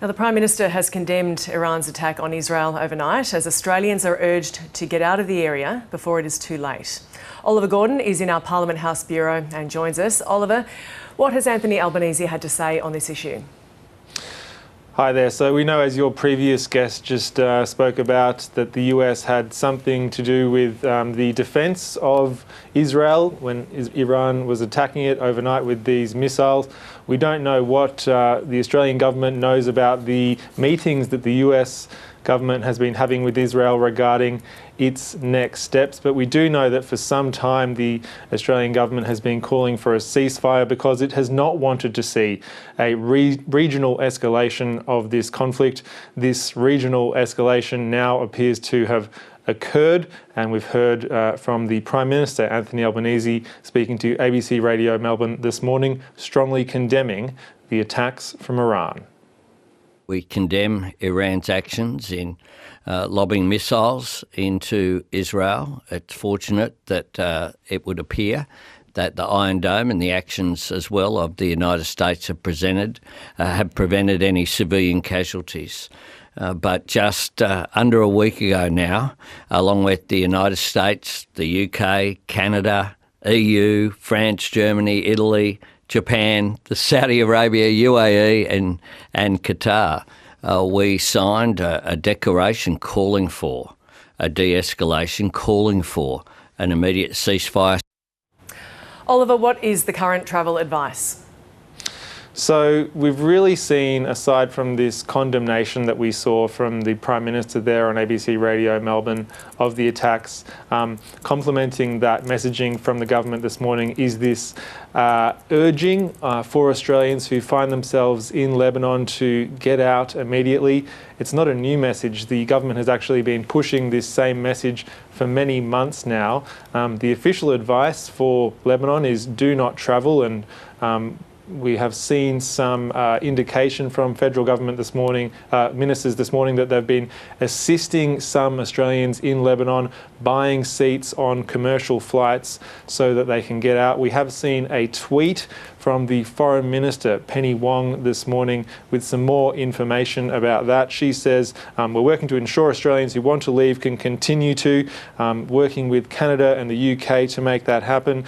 Now, the Prime Minister has condemned Iran's attack on Israel overnight as Australians are urged to get out of the area before it is too late. Oliver Gordon is in our Parliament House Bureau and joins us. Oliver, what has Anthony Albanese had to say on this issue? Hi there. So we know, as your previous guest just spoke about, that the US had something to do with the defence of Israel when Iran was attacking it overnight with these missiles. We don't know what the Australian government knows about the meetings that the US government has been having with Israel regarding its next steps, but we do know that for some time the Australian government has been calling for a ceasefire because it has not wanted to see a regional escalation of this conflict. This regional escalation now appears to have occurred, and we've heard from the Prime Minister, Anthony Albanese, speaking to ABC Radio Melbourne this morning, strongly condemning the attacks from Iran. We condemn Iran's actions in lobbing missiles into Israel. It's fortunate that it would appear that the Iron Dome and the actions as well of the United States have prevented any civilian casualties. But just under a week ago now, along with the United States, the UK, Canada, EU, France, Germany, Italy, Japan, the Saudi Arabia, UAE and Qatar, we signed a declaration calling for a de-escalation, calling for an immediate ceasefire. Oliver, what is the current travel advice? So we've really seen, aside from this condemnation that we saw from the Prime Minister there on ABC Radio Melbourne of the attacks, complementing that messaging from the government this morning is this urging for Australians who find themselves in Lebanon to get out immediately. It's not a new message. The government has actually been pushing this same message for many months now. The official advice for Lebanon is do not travel, and we have seen some indication from federal government this morning, ministers this morning, that they've been assisting some Australians in Lebanon buying seats on commercial flights so that they can get out. We have seen a tweet from the Foreign Minister, Penny Wong, this morning with some more information about that. She says, we're working to ensure Australians who want to leave can continue to, working with Canada and the UK to make that happen.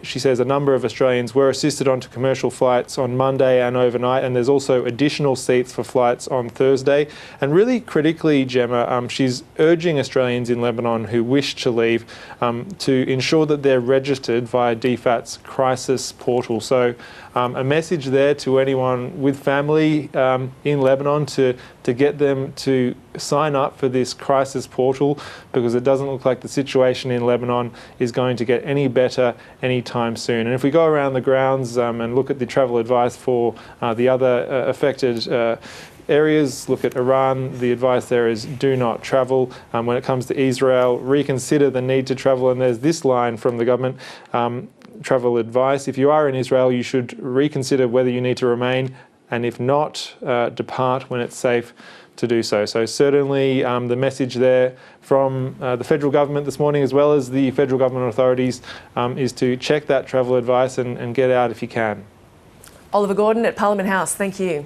She says a number of Australians were assisted onto commercial flights on Monday and overnight, and there's also additional seats for flights on Thursday. And really critically, Gemma, she's urging Australians in Lebanon who wish to leave to ensure that they're registered via DFAT's crisis portal. So a message there to anyone with family in Lebanon to get them to sign up for this crisis portal, because it doesn't look like the situation in Lebanon is going to get any better anytime soon. And if we go around the grounds and look at the travel advice for the other affected areas, look at Iran, the advice there is do not travel. When it comes to Israel, reconsider the need to travel. And there's this line from the government, travel advice: if you are in Israel, you should reconsider whether you need to remain, and if not, depart when it's safe to do so. So certainly the message there from the federal government this morning, as well as the federal government authorities, is to check that travel advice and get out if you can. Oliver Gordon at Parliament House, thank you.